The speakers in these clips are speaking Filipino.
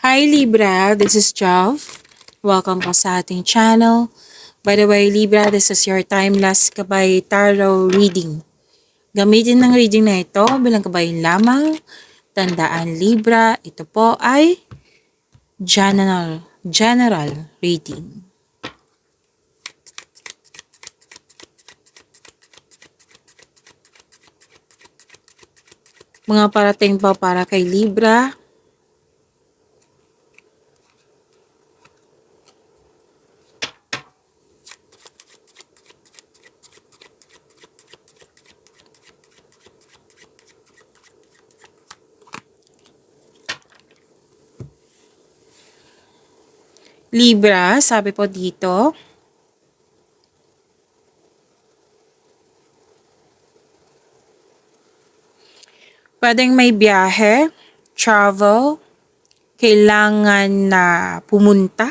Hi Libra, this is Jav. Welcome po sa ating channel. By the way, Libra, this is your timeless gabay tarot reading. Gamitin ng reading na ito bilang gabayin lamang. Tandaan Libra, ito po ay general reading. Mga parating po para kay Libra. Libra, sabi po dito, pwedeng may biyahe, travel, kailangan na pumunta.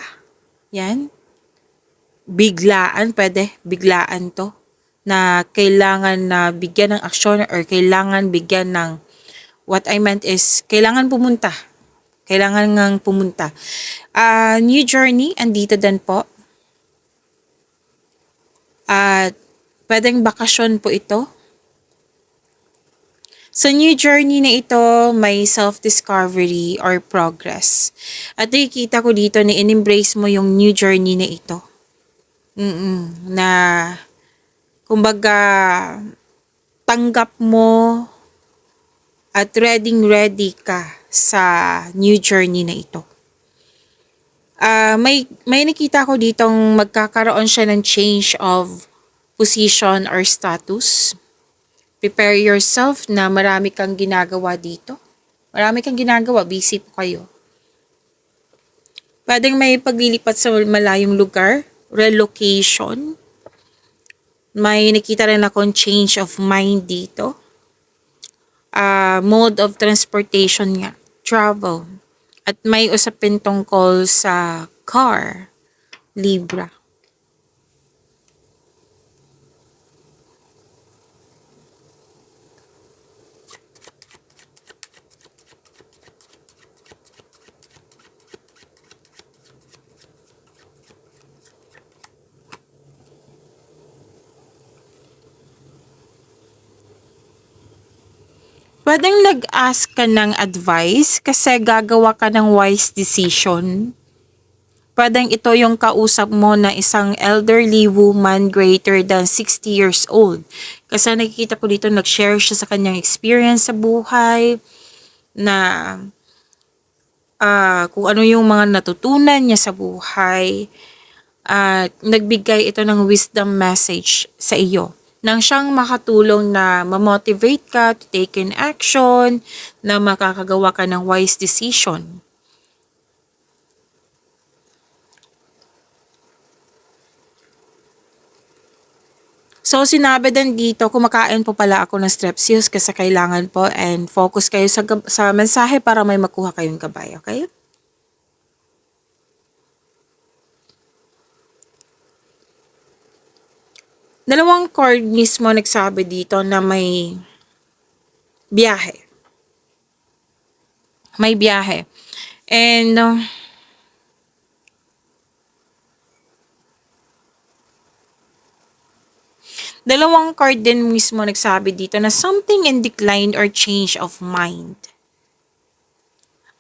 Yan. Biglaan, pwede. Biglaan to. Na kailangan na bigyan ng aksyon or kailangan bigyan ng, what I meant is, kailangan pumunta. Kailangan ngang pumunta. New journey, andito din po. At pwedeng bakasyon po ito. Sa new journey na ito, may self-discovery or progress. At nakikita ko dito na in-embrace mo yung new journey na ito. Na, kumbaga, tanggap mo at ready ka sa new journey na ito. May nakita ko ditong magkakaroon siya ng change of position or status. Prepare yourself na marami kang ginagawa dito. Marami kang ginagawa, busy po kayo. Pwedeng may paglilipat sa malayong lugar, relocation. May nakita rin akong change of mind dito. Mode of transportation nga, travel. At may usapin tungkol sa car, Libra. Pwedeng nag-ask ka ng advice kasi gagawa ka ng wise decision. Pwedeng ito yung kausap mo na isang elderly woman greater than 60 years old. Kasi nakikita ko dito nag-share siya sa kanyang experience sa buhay na kung ano yung mga natutunan niya sa buhay at nagbigay ito ng wisdom message sa iyo. Nang siyang makatulong na ma-motivate ka to take in action, na makakagawa ka ng wise decision. So, sinabi din dito, kumakain po pala ako ng Strepsils kasi kailangan po and focus kayo sa mensahe para may makuha kayong gabay, okay? Dalawang card mismo nagsabi dito na may biyahe. May biyahe. And dalawang card din mismo nagsabi dito na something in decline or change of mind.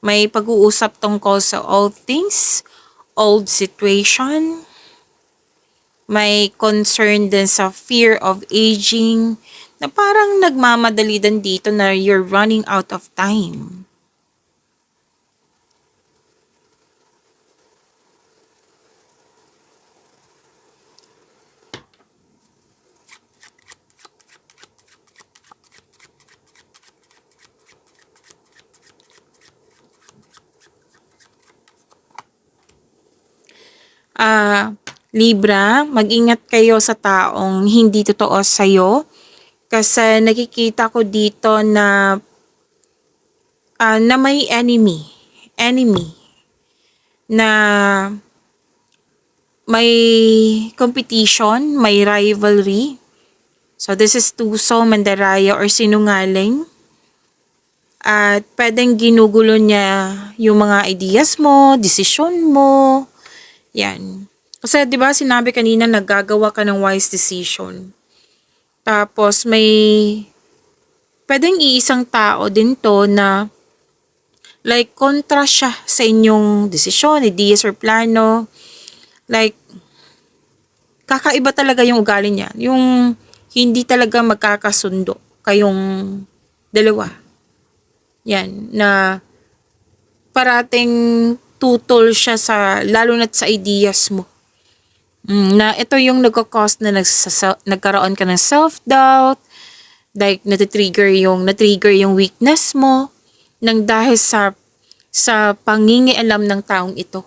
May pag-uusap tungkol sa old things, old situation. May concern din sa fear of aging na parang nagmamadali din dito na you're running out of time. Libra, mag-ingat kayo sa taong hindi totoo sa'yo. Kasi nakikita ko dito na may enemy. Na may competition, may rivalry. So this is Tuso, Mandaraya, or Sinungaling. At pwedeng ginugulo niya yung mga ideas mo, desisyon mo. Yan. Kasi 'di ba sinabi kanina naggagawa ka ng wise decision. Tapos may pwedeng iisang tao din to na like kontra siya sa inyong desisyon, ideas or plano. Like kakaiba talaga yung ugali niya. Yung hindi talaga magkakasundo kayong dalawa. Yan, na parating tutol siya sa, lalo na't sa ideas mo. Na ito yung nagko-cause na nagkaroon ka ng self-doubt, like na-trigger yung weakness mo, nang dahil sa pangingialam ng taong ito.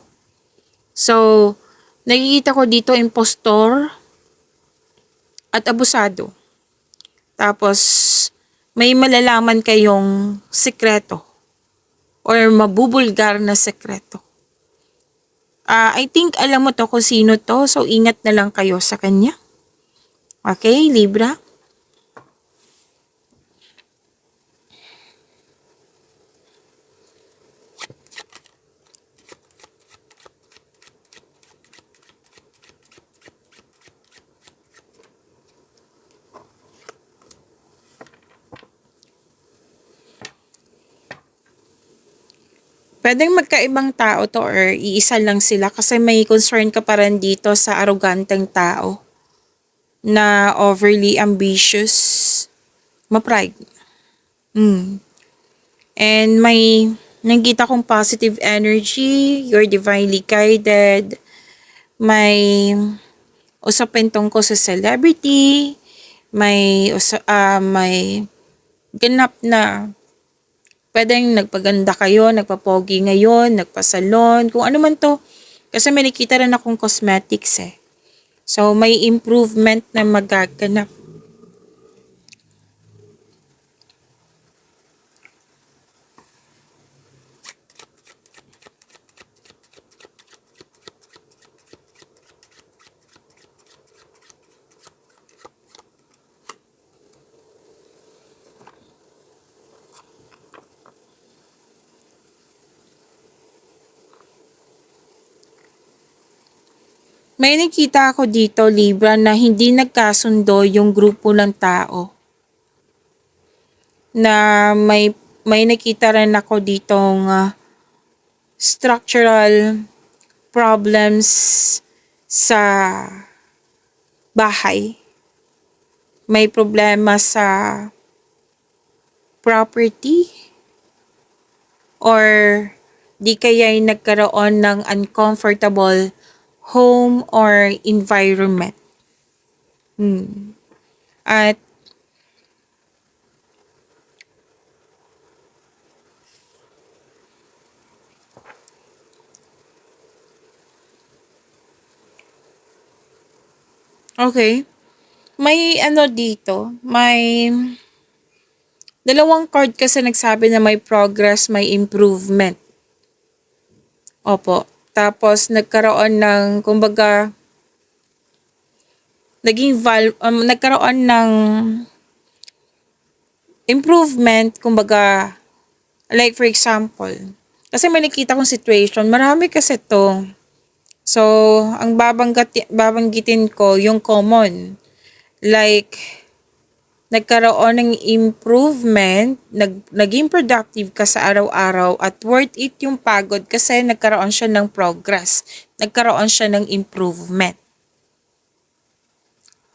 So, nakikita ko dito impostor at abusado. Tapos, may malalaman kayong sekreto or mabubulgar na sekreto. I think alam mo to kung sino to, so ingat na lang kayo sa kanya. Okay, Libra? Pwedeng magkaibang tao to or iisa lang sila kasi may concern ka pa rin dito sa arroganteng tao na overly ambitious, ma-pride. And may nakita kong positive energy, you're divinely guided, may usapin tungkol sa celebrity, may ganap na pwedeng nagpaganda kayo, nagpapogi ngayon, nagpasalon, kung ano man to. Kasi may nakita rin akong cosmetics eh. So, may improvement na magaganap. May nakita ako dito, Libra, na hindi nagkasundo yung grupo ng tao. Na may nakita rin ako ditong structural problems sa bahay. May problema sa property or di kaya'y nagkaroon ng uncomfortable home or environment. At okay, may ano dito, may dalawang card kasi nagsabi na may progress, may improvement. Opo. Tapos nagkaroon ng kumbaga nagkaroon ng improvement, kumbaga like for example, kasi may nakita kong situation, marami kasi to. So, ang babanggitin ko yung common. Like nagkaroon ng improvement, naging productive ka sa araw-araw at worth it yung pagod kasi nagkaroon siya ng progress. Nagkaroon siya ng improvement.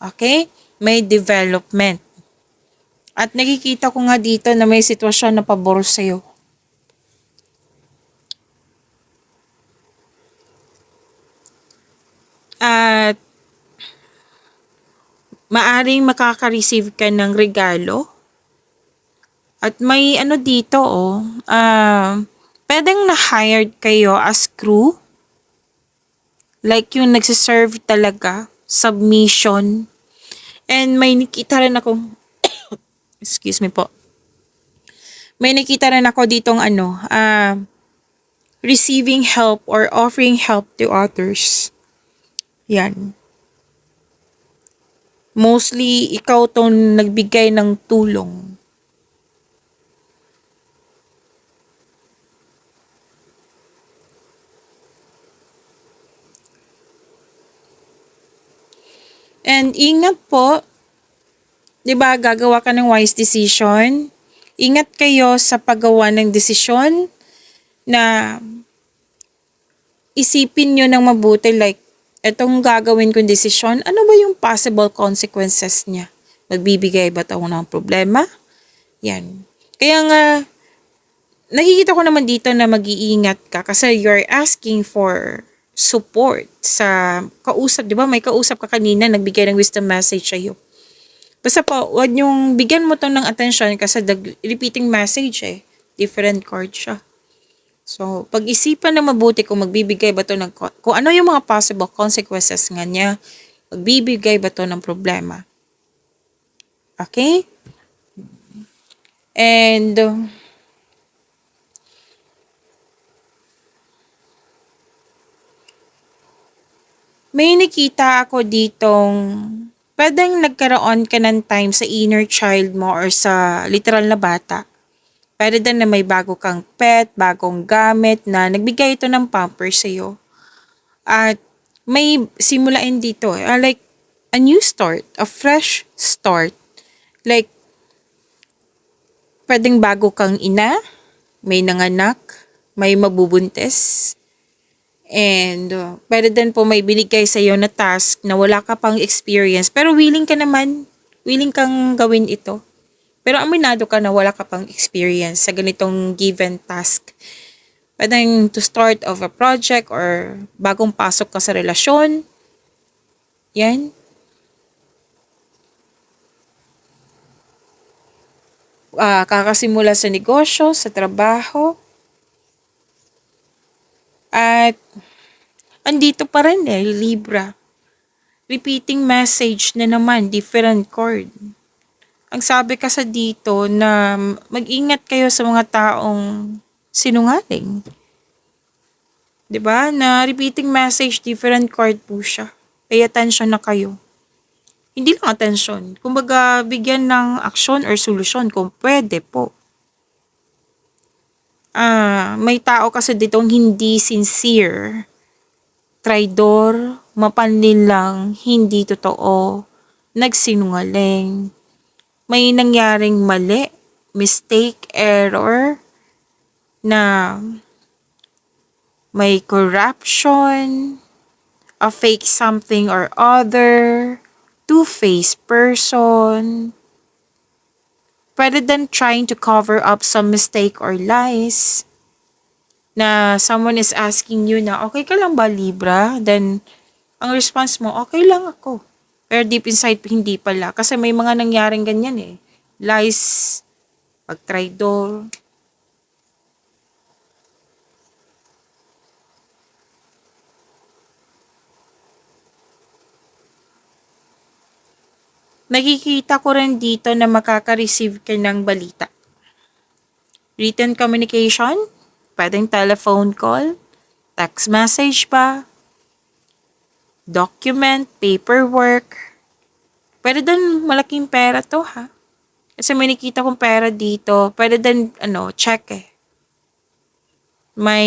Okay? May development. At nakikita ko nga dito na may sitwasyon na pabor sa'yo. At maaring makaka-receive ka ng regalo. At may ano dito pwedeng na-hired kayo as crew. Like yung nagsiserve talaga, submission. And may nakita rin akong, excuse me po. May nakita rin ako ditong receiving help or offering help to others. Yan. Mostly, ikaw tong nagbigay ng tulong. And ingat po, 'di ba, gagawa ka ng wise decision. Ingat kayo sa paggawa ng desisyon na isipin nyo ng mabuti, like, etong gagawin kong desisyon, ano ba yung possible consequences niya? Magbibigay ba ito ng problema? Yan. Kaya nga, nakikita ko naman dito na mag-iingat ka kasi you're asking for support sa kausap. Di ba? May kausap ka kanina, nagbigay ng wisdom message sa'yo. Basta po, huwag niyong bigyan mo to ng attention kasi the repeating message different chord siya. So, pag-isipan na mabuti kung magbibigay ba to ng, kung ano yung mga possible consequences nga niya, magbibigay ba to ng problema. Okay? And, may nakita ako ditong, pwedeng nagkaroon ka ng time sa inner child mo or sa literal na bata. Pwede din na may bago kang pet, bagong gamit na nagbigay ito ng pampers sa'yo. At may simulain dito, like a new start, a fresh start. Like, pwedeng bago kang ina, may nanganak, may mabubuntis, and pwede din po may binigay sa iyo na task na wala ka pang experience, pero willing kang gawin ito. Pero aminado ka na wala ka pang experience sa ganitong given task. Pwedeng to start of a project or bagong pasok ka sa relasyon. Yan. Kakasimula sa negosyo, sa trabaho. At andito pa rin Libra. Repeating message na naman, different chord. Ang sabi kasi dito na mag-ingat kayo sa mga taong sinungaling. 'Di ba? Na repeating message, different chord po siya. Pay attention na kayo. Hindi lang attention. Kumbaga, bigyan ng aksyon or solusyon kung pwede po. May tao kasi ditong hindi sincere, traidor, mapanlinlang, hindi totoo, nagsinungaling. May nangyaring mali, mistake, error, na may corruption, a fake something or other, two-faced person. Pwede din trying to cover up some mistake or lies. Na someone is asking you na, okay ka lang ba, Libra? Then, ang response mo, okay lang ako. Pero deep inside, hindi pala. Kasi may mga nangyaring ganyan Lies, pag-traidor. Nakikita ko rin dito na makaka-receive ka ng balita. Written communication, pwedeng telephone call, text message pa, document, paperwork. Pwede din malaking pera to ha. Kasi may nakita kong pera dito, pwede din check May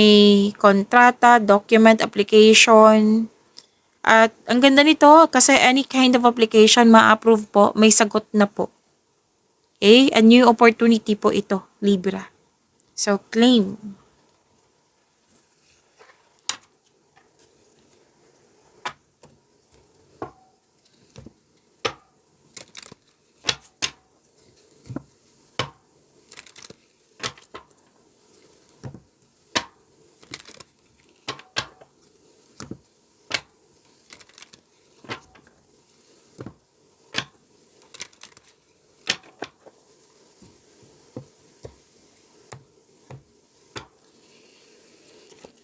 kontrata, document, application. At ang ganda nito kasi any kind of application ma-approve po, may sagot na po. Okay? A new opportunity po ito, Libra. So, claim.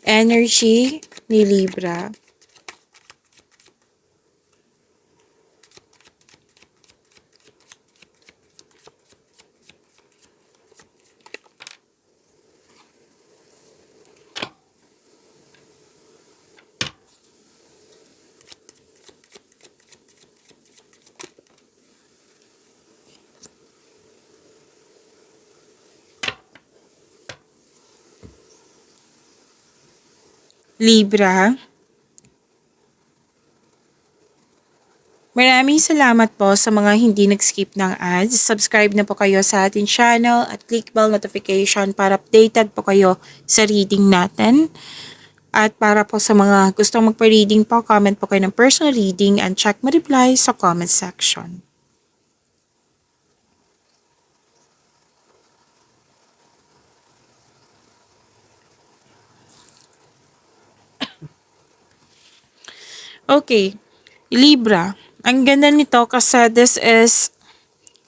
Energy ni Libra. Libra. Maraming salamat po sa mga hindi nag-skip ng ads. Subscribe na po kayo sa ating channel at click bell notification para updated po kayo sa reading natin. At para po sa mga gustong magpa-reading po, comment po kayo ng personal reading and check my reply sa comment section. Okay, Libra. Ang ganda nito kasi this is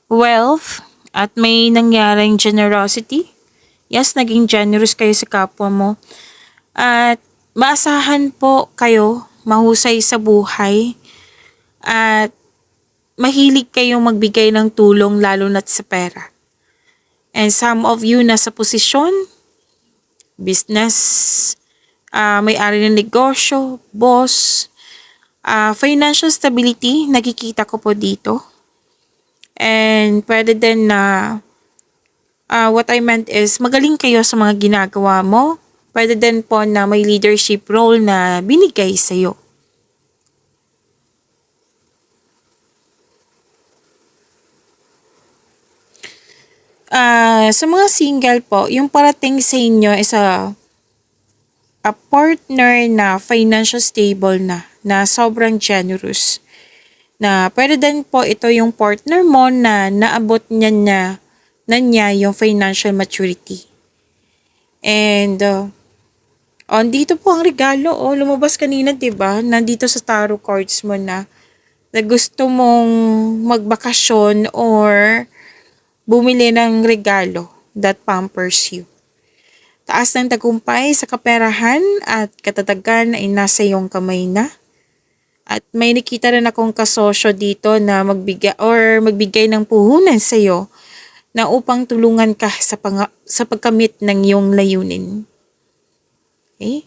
wealth at may nangyaring generosity. Yes, naging generous kayo sa kapwa mo. At maasahan po kayo mahusay sa buhay. At mahilig kayong magbigay ng tulong lalo na't sa pera. And some of you nasa posisyon, business, may-ari ng negosyo, boss, financial stability, nakikita ko po dito. And pwede din na what I meant is magaling kayo sa mga ginagawa mo. Pwede din po na may leadership role na binigay sa'yo. Sa mga single po, yung parating sa inyo is a partner na financial stable na sobrang generous. Na pwede din po ito yung partner mo na naabot niya yung financial maturity. And dito po ang regalo. Lumabas kanina, 'di ba? Nandito sa tarot cards mo na gusto mong magbakasyon or bumili ng regalo that pampers you. Taas ng tagumpay sa kaperahan at katatagan ay nasa iyong kamay na. At may nakita rin akong kasosyo dito na magbigay ng puhunan sa iyo na upang tulungan ka sa pagkamit ng iyong layunin. Okay?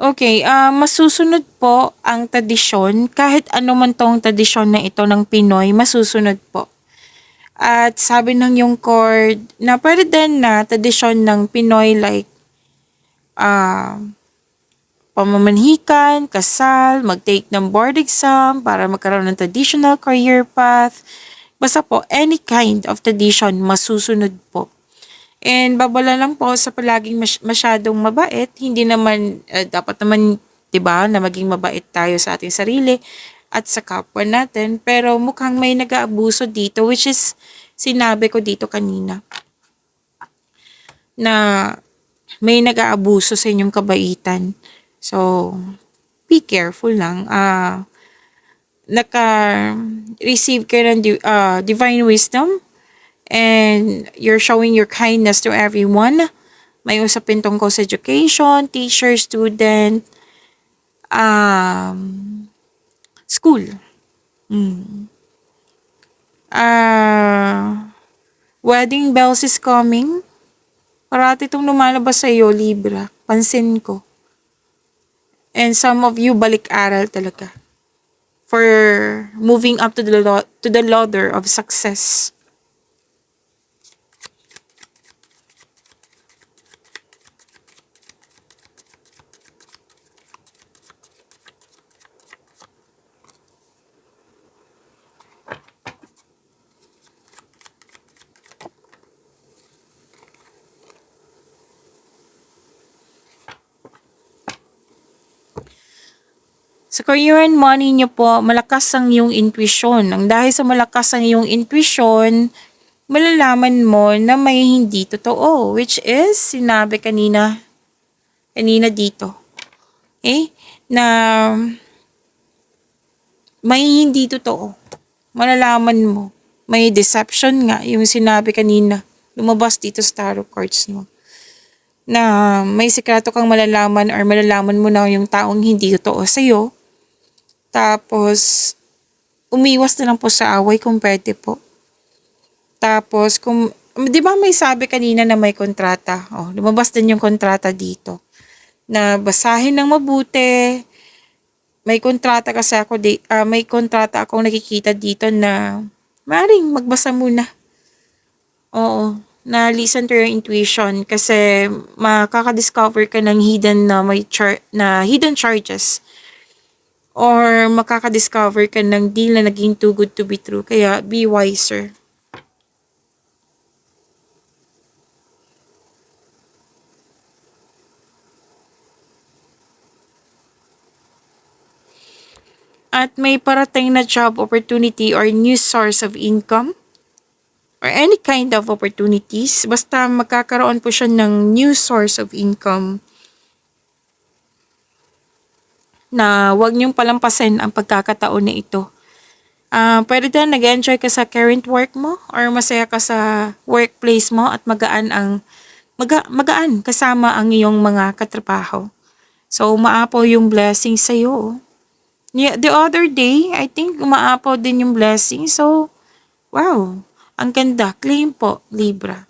Okay, masusunod po ang tradisyon. Kahit ano man tong tradisyon na ito ng Pinoy, masusunod po. At sabi ng yung cord na pwede din na tradisyon ng Pinoy like pamamanhikan, kasal, mag-take ng board exam para magkaroon ng traditional career path. Basta po, any kind of tradition masusunod po. And babala lang po sa palaging masyadong mabait, hindi naman, dapat naman, 'di ba, na maging mabait tayo sa ating sarili at sa kapwa natin. Pero mukhang may nag-aabuso dito, which is, sinabi ko dito kanina, na may nag-aabuso sa inyong kabaitan. So, be careful lang. Naka-receive kayo ng divine wisdom, and you're showing your kindness to everyone. May usapin tungkol sa education, teacher, student, school. Wedding bells is coming. Parati itong lumalabas sa iyo, Libra. Pansin ko. And some of you, balik-aral talaga. For moving up to the ladder of success. Sa career and money niyo po, malakas ang iyong intuition. Ang dahil sa malakas ang iyong intuition, malalaman mo na may hindi totoo. Which is, sinabi kanina dito. Okay? Na may hindi totoo. Malalaman mo. May deception nga, yung sinabi kanina. Lumabas dito sa tarot cards mo. Na may sikreto kang malalaman or malalaman mo na yung taong hindi totoo sa'yo. Tapos, umiwas na lang po sa away kung pwede po. Tapos, di ba may sabi kanina na may kontrata? Lumabas din yung kontrata dito. Na basahin ng mabuti, may kontrata kasi may kontrata akong nakikita dito na maaaring magbasa muna. Oo, na listen to your intuition kasi makaka-discover ka ng hidden na na hidden charges or makaka-discover ka ng deal na naging too good to be true. Kaya be wiser. At may parating na job opportunity or new source of income or any kind of opportunities. Basta magkakaroon po siya ng new source of income na wag niyong palampasin ang pagkakataon na ito. Pwede din nag-enjoy ka sa current work mo or masaya ka sa workplace mo at magaan kasama ang iyong mga katrabaho. So, umaapaw yung blessing sa'yo. Yeah, the other day, I think umaapaw din yung blessing. So, wow, ang ganda. Claim po, Libra.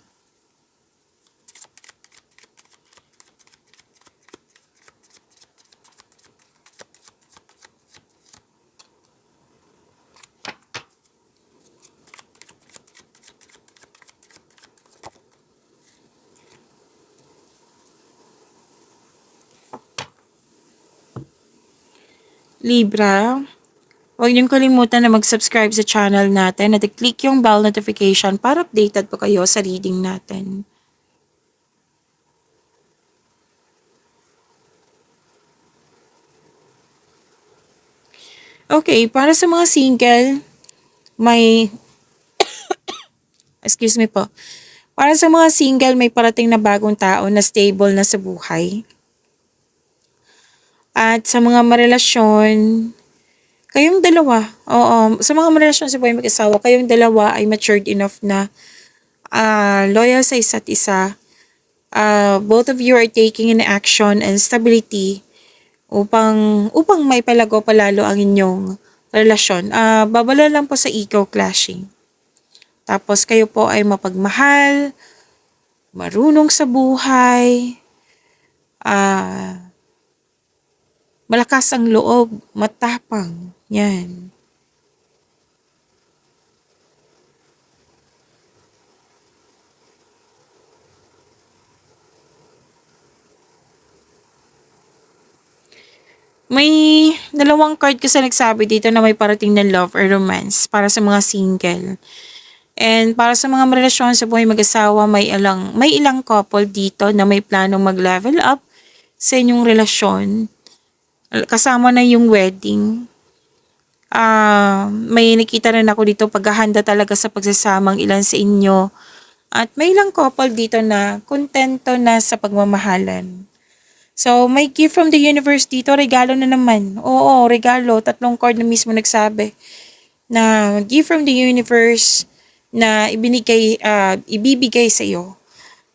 Libra, huwag niyong kalimutan na mag-subscribe sa channel natin at i-click yung bell notification para updated po kayo sa reading natin. Okay, para sa mga single, may, excuse me po, para sa mga single, may parating na bagong tao na stable na sa buhay. At sa mga marelasyon, kayong dalawa, sa mga marelasyon sa buhay mag-asawa, kayong dalawa ay matured enough na loyal sa isa't isa. Both of you are taking an action and stability upang maipalago palalo ang inyong relasyon. Babala lang po sa ego clashing. Tapos kayo po ay mapagmahal, marunong sa buhay, malakas ang loob, matapang. Yan. May dalawang card kasi nagsabi dito na may parating na love or romance para sa mga single. And para sa mga relasyon sa buhay mag-asawa, may ilang couple dito na may planong mag-level up sa inyong relasyon. Kasama na yung wedding. May nakita rin ako dito paghahanda talaga sa pagsasamang ilan sa inyo. At may ilang couple dito na kontento na sa pagmamahalan. So, may gift from the universe dito, regalo na naman. Oo, regalo. 3 card na mismo nagsabi na gift from the universe na ibibigay sa iyo.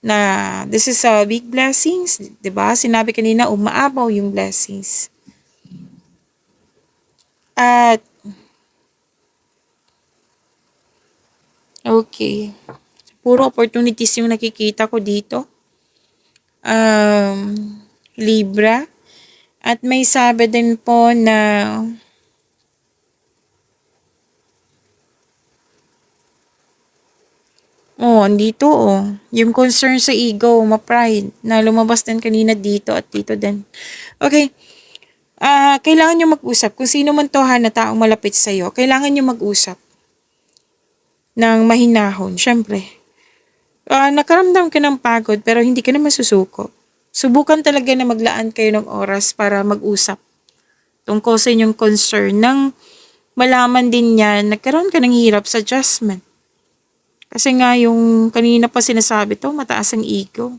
Na this is a big blessings, 'di ba? Sinabi kanina umaabaw yung blessings. At okay. Puro opportunities yung nakikita ko dito. Libra. At may sabi din po na andito yung concern sa ego, ma-pride, na lumabas din kanina dito at dito din. Okay. Kailangan nyo mag-usap. Kung sino man to na taong malapit sa'yo, kailangan nyo mag-usap ng mahinahon. Syempre, nakaramdam ka ng pagod pero hindi ka na masusuko. Subukan talaga na maglaan kayo ng oras para mag-usap tungkol sa inyong concern nang malaman din niya nagkaroon ka ng hirap sa adjustment. Kasi nga yung kanina pa sinasabi to, mataas ang ego.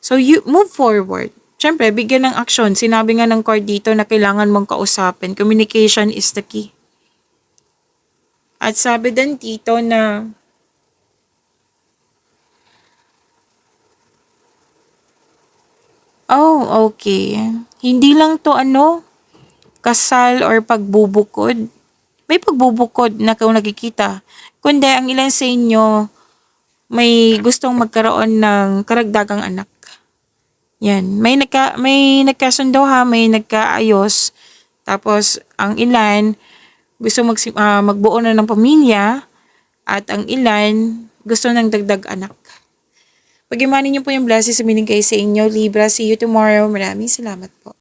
So you move forward. Siyempre, bigyan ng aksyon. Sinabi nga ng card dito na kailangan mong kausapin. Communication is the key. At sabi din dito na okay. Hindi lang to kasal or pagbubukod. May pagbubukod na kung nakikita. Kundi ang ilan sa inyo may gustong magkaroon ng karagdagang anak. Yan, may nagkasundo ha, may nagkaayos. Tapos ang ilan gusto magbuo na ng pamilya at ang ilan gusto ng dagdag anak. Pag-imanin niyo po yung blessings sa binigay sa inyo, Libra. See you tomorrow. Maraming salamat po.